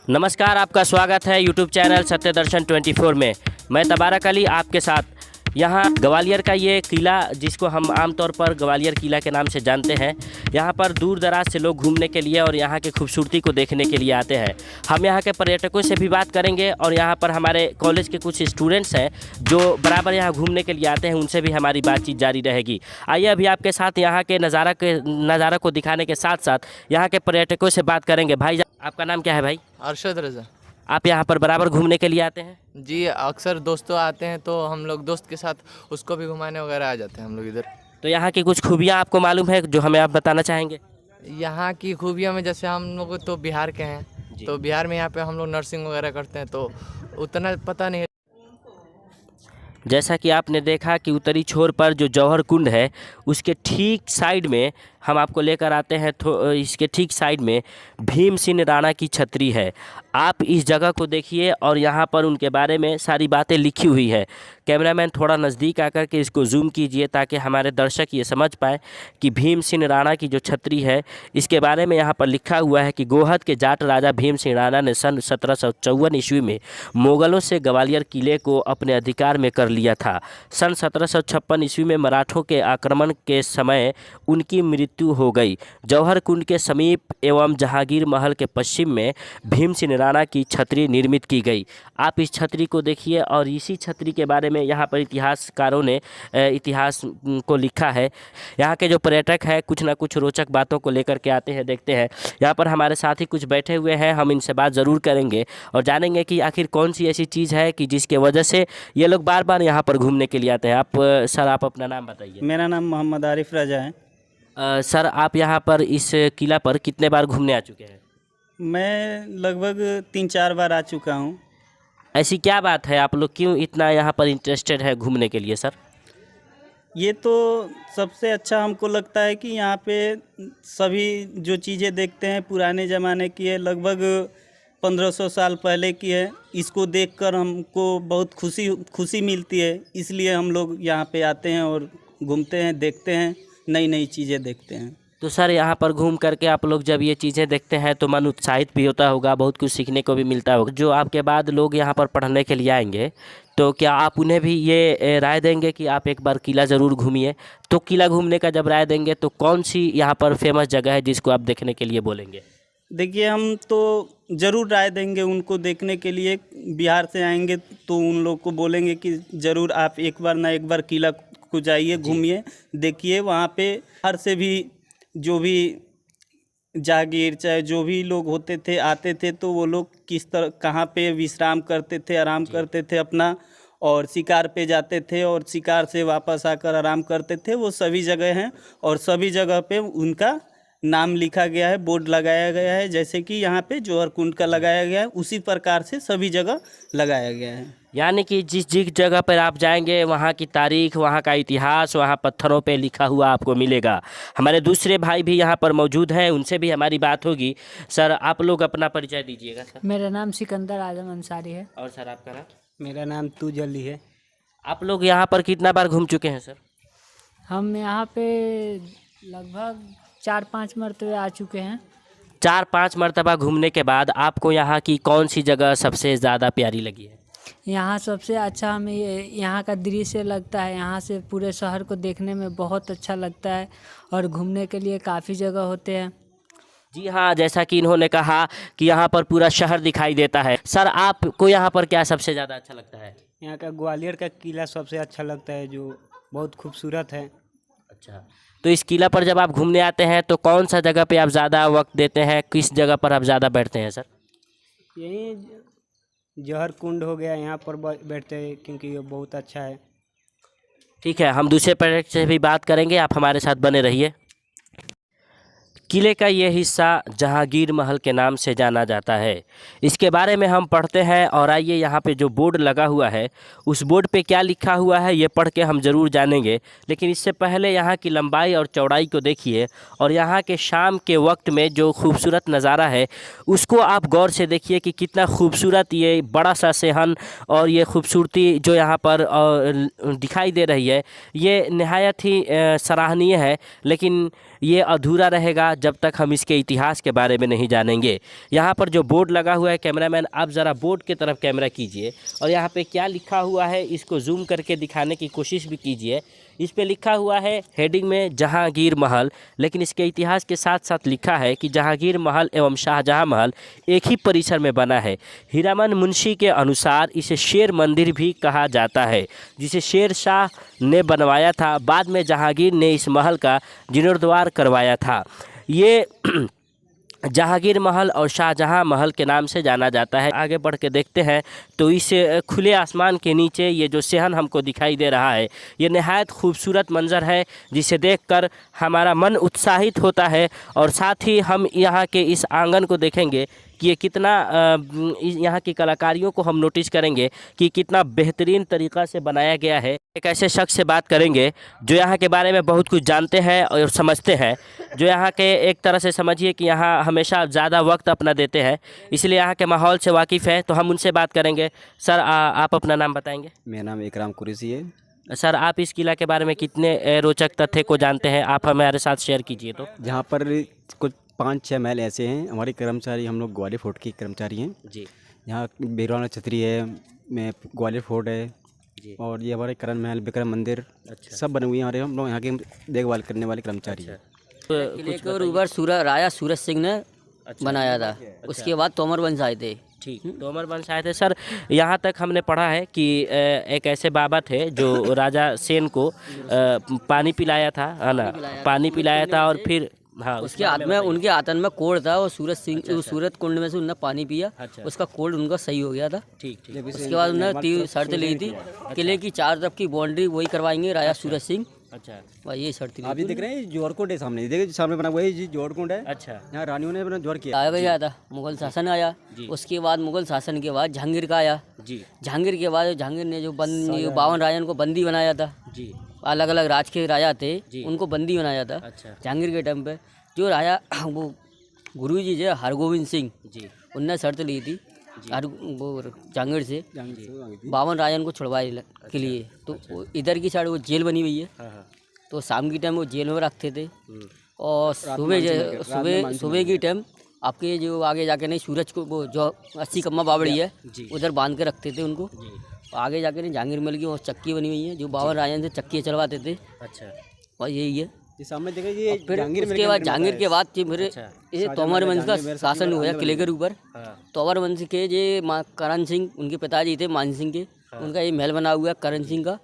नमस्कार, आपका स्वागत है यूट्यूब चैनल सत्य दर्शन 24 में। मैं तबारक अली आपके साथ। यहाँ ग्वालियर का ये किला, जिसको हम आमतौर पर ग्वालियर किला के नाम से जानते हैं, यहाँ पर दूर दराज से लोग घूमने के लिए और यहाँ की खूबसूरती को देखने के लिए आते हैं। हम यहाँ के पर्यटकों से भी बात करेंगे और यहाँ पर हमारे कॉलेज के कुछ स्टूडेंट्स हैं जो बराबर यहाँ घूमने के लिए आते हैं, उनसे भी हमारी बातचीत जारी रहेगी। आइए अभी आपके साथ यहाँ के नज़ारा को दिखाने के साथ साथ यहाँ के पर्यटकों से बात करेंगे। भाई, आपका नाम क्या है भाई? अरशद रज़ा। आप यहाँ पर बराबर घूमने के लिए आते हैं? जी, अक्सर दोस्तों आते हैं तो हम लोग दोस्त के साथ उसको भी घुमाने वगैरह आ जाते हैं हम लोग इधर। तो यहाँ की कुछ खूबियाँ आपको मालूम है जो हमें आप बताना चाहेंगे? यहाँ की खूबियों में जैसे हम लोग तो बिहार के हैं, तो बिहार में यहाँ पे हम लोग नर्सिंग वगैरह करते हैं, तो उतना पता नहीं है। जैसा कि आपने देखा कि उत्तरी छोर पर जो जौहर कुंड है, उसके ठीक साइड में हम आपको लेकर आते हैं। तो इसके ठीक साइड में भीम सिंह राणा की छतरी है। आप इस जगह को देखिए और यहाँ पर उनके बारे में सारी बातें लिखी हुई है। कैमरामैन थोड़ा नज़दीक आकर के इसको जूम कीजिए ताकि हमारे दर्शक ये समझ पाएँ कि भीम सिंह राणा की जो छतरी है, इसके बारे में यहाँ पर लिखा हुआ है कि गोहद के जाट राजा भीम सिंह राणा ने सन 1754 ईस्वी में मुग़लों से ग्वालियर किले को अपने अधिकार में कर लिया था। सन 1756 ईस्वी में मराठों के आक्रमण के समय उनकी मृत्यु हो गई। जौहर कुंड के समीप एवं जहांगीर महल के पश्चिम में भीम सिंह राणा की छतरी निर्मित की गई। आप इस छतरी को देखिए और इसी छतरी के बारे में यहाँ पर इतिहासकारों ने इतिहास को लिखा है। यहाँ के जो पर्यटक हैं कुछ ना कुछ रोचक बातों को लेकर के आते हैं। देखते हैं यहाँ पर हमारे साथ ही कुछ बैठे हुए हैं, हम इनसे बात ज़रूर करेंगे और जानेंगे कि आखिर कौन सी ऐसी चीज़ है कि जिसके वजह से ये लोग बार बार यहाँ पर घूमने के लिए आते हैं। सर, आप अपना नाम बताइए। मेरा नाम मोहम्मद आरिफ रजा है। सर, आप यहाँ पर इस किला पर कितने बार घूमने आ चुके हैं? मैं लगभग 3-4 बार आ चुका हूँ। ऐसी क्या बात है, आप लोग क्यों इतना यहाँ पर इंटरेस्टेड है घूमने के लिए सर? ये तो सबसे अच्छा हमको लगता है कि यहाँ पे सभी जो चीज़ें देखते हैं पुराने ज़माने की है, लगभग 1500 साल पहले की है। इसको देखकर हमको बहुत खुशी मिलती है, इसलिए हम लोग यहाँ पे आते हैं और घूमते हैं, देखते हैं, नई नई चीज़ें देखते हैं। तो सर, यहाँ पर घूम करके आप लोग जब ये चीज़ें देखते हैं तो मन उत्साहित भी होता होगा, बहुत कुछ सीखने को भी मिलता होगा। जो आपके बाद लोग यहाँ पर पढ़ने के लिए आएंगे तो क्या आप उन्हें भी ये राय देंगे कि आप एक बार किला ज़रूर घूमिए? तो किला घूमने का जब राय देंगे तो कौन सी यहाँ पर फेमस जगह है जिसको आप देखने के लिए बोलेंगे? देखिए, हम तो ज़रूर राय देंगे उनको देखने के लिए। बिहार से आएंगे तो उन लोग को बोलेंगे कि ज़रूर आप एक बार ना एक बार किला को जाइए, घूमिए, देखिए। वहाँ पे हर से भी जो भी जागीर चाहे जो भी लोग होते थे आते थे, तो वो लोग किस तरह कहाँ पे विश्राम करते थे, आराम करते थे अपना, और शिकार पे जाते थे और शिकार से वापस आकर आराम करते थे। वो सभी जगह हैं और सभी जगह पे उनका नाम लिखा गया है, बोर्ड लगाया गया है। जैसे कि यहाँ पे जौहर कुंड का लगाया गया है, उसी प्रकार से सभी जगह लगाया गया है। यानी कि जिस जिस जगह पर आप जाएंगे वहाँ की तारीख, वहाँ का इतिहास, वहाँ पत्थरों पे लिखा हुआ आपको मिलेगा। हमारे दूसरे भाई भी यहाँ पर मौजूद हैं, उनसे भी हमारी बात होगी। सर, आप लोग अपना परिचय दीजिएगा। सर, मेरा नाम सिकंदर आजम अंसारी है। और सर, आपका नाम? मेरा नाम तूज अली है। आप लोग यहाँ पर कितना बार घूम चुके हैं सर? हम यहाँ पे लगभग 4-5 मरतबे आ चुके हैं। 4-5 मरतबा घूमने के बाद आपको यहाँ की कौन सी जगह सबसे ज़्यादा प्यारी लगी है? यहाँ सबसे अच्छा हमें यहाँ का दृश्य लगता है। यहाँ से पूरे शहर को देखने में बहुत अच्छा लगता है और घूमने के लिए काफ़ी जगह होते हैं। जी हाँ, जैसा कि इन्होंने कहा कि यहाँ पर पूरा शहर दिखाई देता है। सर, आपको यहाँ पर क्या सबसे ज़्यादा अच्छा लगता है? यहाँ का ग्वालियर का किला सबसे अच्छा लगता है, जो बहुत खूबसूरत है। अच्छा, तो इस किला पर जब आप घूमने आते हैं तो कौन सा जगह पे आप ज़्यादा वक्त देते हैं, किस जगह पर आप ज़्यादा बैठते हैं सर? यही जौहर कुंड हो गया, यहाँ पर बैठते हैं क्योंकि ये बहुत अच्छा है। ठीक है, हम दूसरे पर्यटक से भी बात करेंगे, आप हमारे साथ बने रहिए। किले का ये हिस्सा जहांगीर महल के नाम से जाना जाता है। इसके बारे में हम पढ़ते हैं और आइए यहाँ पे जो बोर्ड लगा हुआ है उस बोर्ड पे क्या लिखा हुआ है ये पढ़ के हम ज़रूर जानेंगे। लेकिन इससे पहले यहाँ की लंबाई और चौड़ाई को देखिए और यहाँ के शाम के वक्त में जो खूबसूरत नज़ारा है उसको आप गौर से देखिए कि कितना खूबसूरत ये बड़ा सा सेहन और ये खूबसूरती जो यहाँ पर दिखाई दे रही है ये नहायत ही सराहनीय है। लेकिन ये अधूरा रहेगा जब तक हम इसके इतिहास के बारे में नहीं जानेंगे। यहाँ पर जो बोर्ड लगा हुआ है, कैमरामैन आप ज़रा बोर्ड की तरफ कैमरा कीजिए और यहाँ पे क्या लिखा हुआ है इसको जूम करके दिखाने की कोशिश भी कीजिए। इस पे लिखा हुआ है हेडिंग में जहांगीर महल, लेकिन इसके इतिहास के साथ साथ लिखा है कि जहांगीर महल एवं शाहजहां महल एक ही परिसर में बना है। हीरामन मुंशी के अनुसार इसे शेर मंदिर भी कहा जाता है, जिसे शेर शाह ने बनवाया था। बाद में जहांगीर ने इस महल का जीर्णोद्धार करवाया था। ये जहांगीर महल और शाहजहां महल के नाम से जाना जाता है। आगे बढ़ के देखते हैं तो इस खुले आसमान के नीचे ये जो सेहन हमको दिखाई दे रहा है, ये नहायत खूबसूरत मंजर है जिसे देखकर हमारा मन उत्साहित होता है। और साथ ही हम यहाँ के इस आंगन को देखेंगे कि ये कितना यहाँ की कलाकारियों को हम नोटिस करेंगे कि कितना बेहतरीन तरीक़ा से बनाया गया है। एक ऐसे शख्स से बात करेंगे जो यहाँ के बारे में बहुत कुछ जानते हैं और समझते हैं, जो यहाँ के एक तरह से समझिए कि यहाँ हमेशा ज़्यादा वक्त अपना देते हैं, इसलिए यहाँ के माहौल से वाकिफ़ है। तो हम उनसे बात करेंगे। सर आप अपना नाम बताएंगे? मेरा नाम इकराम कुरैशी है। सर आप इस किला के बारे में कितने रोचक तथ्य को जानते हैं, आप हमारे साथ शेयर कीजिए। तो जहाँ पर कुछ 5-6 महल ऐसे हैं। हमारे कर्मचारी, हम लोग ग्वालियर फोर्ट के कर्मचारी हैं जी। यहाँ बेरवाना छतरी है, में ग्वालियर फोर्ट है जी। और ये हमारे करण महल, विक्रम मंदिर, अच्छा। सब बने हुए हैं हमारे। हम लोग यहाँ की देखभाल करने वाले कर्मचारी हैं। किले के ऊपर राजा सूरज सिंह ने बनाया था। उसके बाद तोमर वंश आए थे। ठीक, तोमर वंश आए थे। सर यहाँ तक हमने पढ़ा है कि एक ऐसे बाबा थे जो राजा सेन को पानी पिलाया था, है ना, पानी पिलाया था और फिर हाँ उसके हाथ में, उनके हाथन में कोड़ था और सूरज सिंह सूरज कुंड में से उन्होंने पानी पिया। उसका कोड़ उनका सही हो गया था। ठीक ठीक। उसके बाद उन्होंने शर्त ली थी किले की 4 तरफ की बाउंड्री वही करवाएंगे राजा सूरज सिंह। अच्छा, भाई ये शर्त आप ये देख रहे हैं जोड़कुंड है सामने, देखिए सामने बना हुआ है जी जोड़कुंड है। अच्छा। यहाँ रानियों ने अपना जोड़ किया। आया गया था, मुगल शासन आया। उसके बाद मुगल शासन के बाद जहांगीर का आया जी। जहांगीर के बाद जहांगीर ने जो 52 राजन को बंदी बनाया था। जी। अलग अलग राज के राजा थे, उनको बंदी बनाया था। अच्छा। जहांगीर के टाइम पे जो राजा वो गुरु जी जो हरगोविंद सिंह जी, उनने शर्त ली थी वो जहांगीर से 52 राजन को छुड़वाने के लिए। तो इधर की साइड वो जेल बनी हुई है। हाँ हाँ। तो शाम की टाइम वो जेल में रखते थे और सुबह की टाइम आपके जो आगे जाके नहीं सूरज को वो जो 80 कम्मा बावड़ी है उधर बांध के रखते थे उनको। आगे जाके नहीं जहांगीर महल की और चक्की बनी हुई है जो 52 राजन से चक्की चलवाते थे। अच्छा। और यही है। ये सामने देखिए ये फिर उसके बाद जहांगीर के बाद फिर ये तोमर वंश का शासन हुआ किले के ऊपर। तोमर वंश के जे करण सिंह उनके पिताजी थे मान सिंह के, उनका ये महल बना हुआ है करण सिंह का।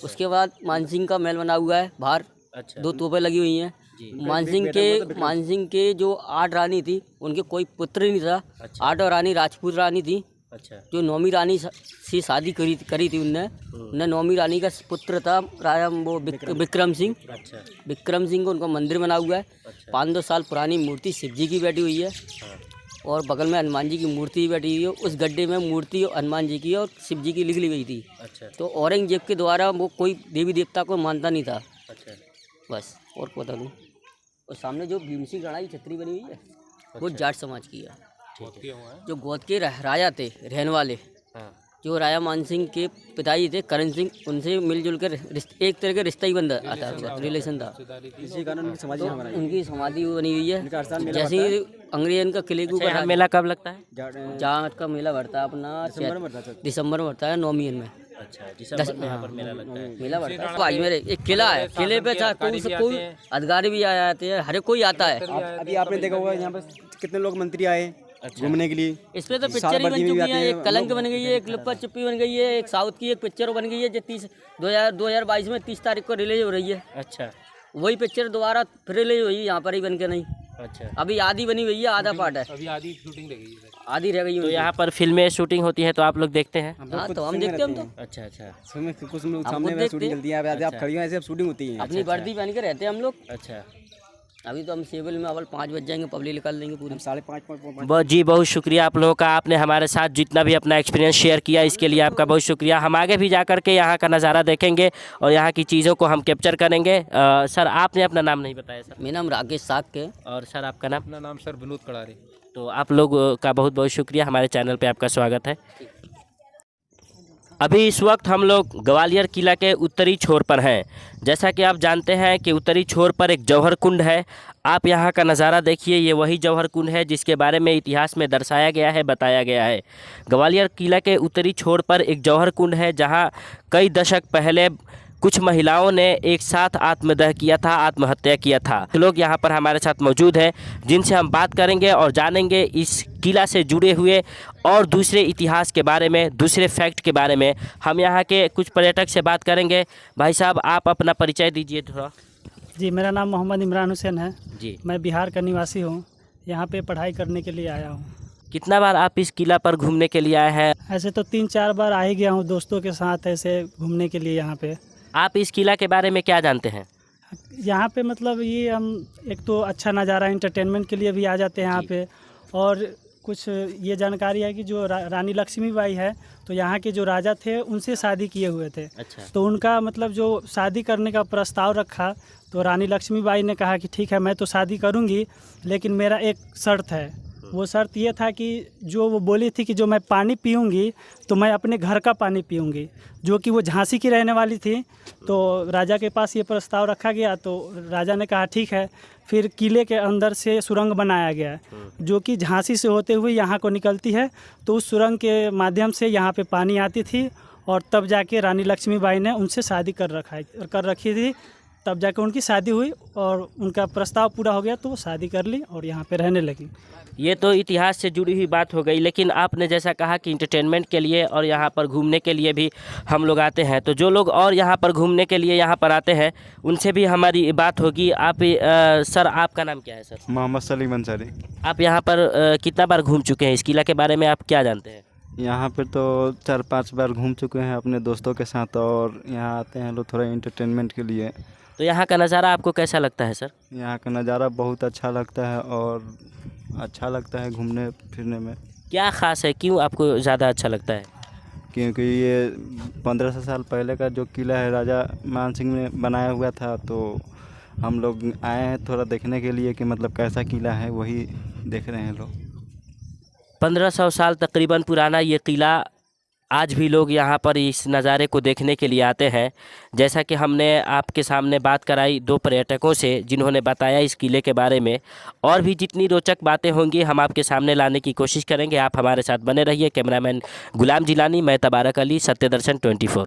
उसके बाद मान सिंह का महल बना हुआ है बाहर। 2 तोपें लगी हुई हैं। मान सिंह के जो 8 रानी थी उनके कोई पुत्र ही नहीं था। 8 रानी राजपूत रानी थी। अच्छा। जो 9वीं रानी से शादी करी थी उनने 9वीं रानी का पुत्र था राजा वो विक्रम सिंह। अच्छा। विक्रम सिंह को उनका मंदिर बना हुआ है। 500 साल पुरानी मूर्ति शिव जी की बैठी हुई है और बगल में हनुमान जी की मूर्ति बैठी हुई है। उस गड्ढे में मूर्ति हनुमान जी की और शिव जी की लिख ली गई थी। अच्छा। तो औरंगजेब के द्वारा वो कोई देवी देवता को मानता नहीं था। अच्छा। बस और बता दूँ। और सामने जो भीमसिंह गढ़ाई छतरी बनी हुई है वो जाट समाज की है। जो गोद के राजा थे रहने वाले, जो राजा मान सिंह के पिताजी थे करण सिंह, उनसे मिलजुल कर एक तरह का रिश्ता ही बन आता था, रिलेशन था। इसी कारण उनकी समाधि यहाँ बनाई। उनकी समाधि बनी हुई है। जैसे अंग्रेजन का किले के ऊपर मेला कब लगता है? जाट का मेला बढ़ता है अपना दिसंबर में बढ़ता है 9 महीने में। अच्छा, दिसंबर में यहाँ पर मेला लगता है। मेला बढ़ता है। भाई मेरे एक किला है, किले पे कोई अधिकारी भी आ जाते हैं, हर कोई आता है। अभी आपने देखा होगा यहाँ पर कितने लोग मंत्री आए घूमने के लिए। इस पे तो पिक्चर ही बन चुकी है। एक कलंक बन गई है, एक लुप्पा चुप्पी बन गई है, एक साउथ की एक पिक्चर बन गई है जो 2022 में 30 तारीख को रिलीज हो रही है। अच्छा। वही पिक्चर दोबारा फिर रिलीज हुई यहाँ पर ही बन के नहीं। अच्छा। अभी आधी बनी हुई है, आधा पार्ट है। अभी आधी शूटिंग रह गई है, आधी रह गई है। तो यहाँ पर फिल्में शूटिंग होती है तो आप लोग देखते हैं? हाँ तो हम देखते हैं। हम तो अच्छा अच्छा। कुछ सामने शूटिंग चलती है, आप खड़ी हो ऐसे शूटिंग होती है। अपनी वर्दी पहन के रहते हैं हम लोग। अच्छा। अभी तो हम सिविल में अवल 5 बज जाएंगे, पब्लिक निकाल देंगे पूरी 5:30। जी बहुत शुक्रिया आप लोगों का, आपने हमारे साथ जितना भी अपना एक्सपीरियंस शेयर किया इसके लिए आपका बहुत शुक्रिया। हम आगे भी जा कर के यहाँ का नज़ारा देखेंगे और यहाँ की चीज़ों को हम कैप्चर करेंगे। सर आपने अपना नाम नहीं बताया सर? मेरा नाम राकेश साक है। और सर आपका नाम? अपना नाम सर विनोद कड़ारे। तो आप लोग का बहुत बहुत शुक्रिया, हमारे चैनल पे आपका स्वागत है। अभी इस वक्त हम लोग ग्वालियर किला के उत्तरी छोर पर हैं। जैसा कि आप जानते हैं कि उत्तरी छोर पर एक जौहर कुंड है। आप यहाँ का नज़ारा देखिए, ये वही जौहर कुंड है जिसके बारे में इतिहास में दर्शाया गया है, बताया गया है। ग्वालियर किला के उत्तरी छोर पर एक जौहर कुंड है जहाँ कई दशक पहले कुछ महिलाओं ने एक साथ आत्मदाह किया था, आत्महत्या किया था। लोग यहाँ पर हमारे साथ मौजूद हैं जिनसे हम बात करेंगे और जानेंगे इस किला से जुड़े हुए और दूसरे इतिहास के बारे में, दूसरे फैक्ट के बारे में। हम यहाँ के कुछ पर्यटक से बात करेंगे। भाई साहब, आप अपना परिचय दीजिए थोड़ा। जी, मेरा नाम मोहम्मद इमरान हुसैन है जी। मैं बिहार का निवासी हूँ। यहाँ पे पढ़ाई करने के लिए आया हूँ। कितना बार आप इस किला पर घूमने के लिए आए हैं? ऐसे तो 3-4 बार आ ही गया हूँ दोस्तों के साथ ऐसे घूमने के लिए यहाँ पे। आप इस किला के बारे में क्या जानते हैं? यहाँ पे मतलब ये हम एक तो अच्छा नज़ारा एंटरटेनमेंट के लिए भी आ जाते हैं यहाँ पे, और कुछ ये जानकारी है कि जो रानी लक्ष्मीबाई है तो यहाँ के जो राजा थे उनसे शादी किए हुए थे। अच्छा। तो उनका मतलब जो शादी करने का प्रस्ताव रखा तो रानी लक्ष्मीबाई ने कहा कि ठीक है मैं तो शादी करूँगी, लेकिन मेरा एक शर्त है। वो शर्त ये था कि जो वो बोली थी कि जो मैं पानी पीऊँगी तो मैं अपने घर का पानी पीऊँगी, जो कि वो झांसी की रहने वाली थी। तो राजा के पास ये प्रस्ताव रखा गया तो राजा ने कहा ठीक है। फिर किले के अंदर से सुरंग बनाया गया जो कि झांसी से होते हुए यहाँ को निकलती है। तो उस सुरंग के माध्यम से यहाँ पे पानी आती थी और तब जाके रानी लक्ष्मीबाई ने उनसे शादी कर रखी थी। तब जाकर उनकी शादी हुई और उनका प्रस्ताव पूरा हो गया तो वो शादी कर ली और यहाँ पे रहने लगी। ये तो इतिहास से जुड़ी हुई बात हो गई, लेकिन आपने जैसा कहा कि इंटरटेनमेंट के लिए और यहाँ पर घूमने के लिए भी हम लोग आते हैं, तो जो लोग और यहाँ पर घूमने के लिए यहाँ पर आते हैं उनसे भी हमारी बात होगी। आप सर, आपका नाम क्या है सर? मोहम्मद सलीम अंसारी। आप यहाँ पर कितना बार घूम चुके हैं? इस किला के बारे में आप क्या जानते हैं? यहाँ पर तो 4-5 बार घूम चुके हैं अपने दोस्तों के साथ, और यहाँ आते हैं लोग थोड़ा इंटरटेनमेंट के लिए। तो यहाँ का नज़ारा आपको कैसा लगता है सर? यहाँ का नज़ारा बहुत अच्छा लगता है और अच्छा लगता है घूमने फिरने में। क्या ख़ास है, क्यों आपको ज़्यादा अच्छा लगता है? क्योंकि ये 1500 साल पहले का जो किला है राजा मान सिंह ने बनाया हुआ था, तो हम लोग आए हैं थोड़ा देखने के लिए कि मतलब कैसा किला है, वही देख रहे हैं लोग। 1500 साल तकरीबन पुराना ये किला, आज भी लोग यहाँ पर इस नज़ारे को देखने के लिए आते हैं। जैसा कि हमने आपके सामने बात कराई 2 पर्यटकों से जिन्होंने बताया इस किले के बारे में, और भी जितनी रोचक बातें होंगी हम आपके सामने लाने की कोशिश करेंगे। आप हमारे साथ बने रहिए। कैमरामैन गुलाम जिलानी, मैं तबारक अली, सत्य दर्शन 24।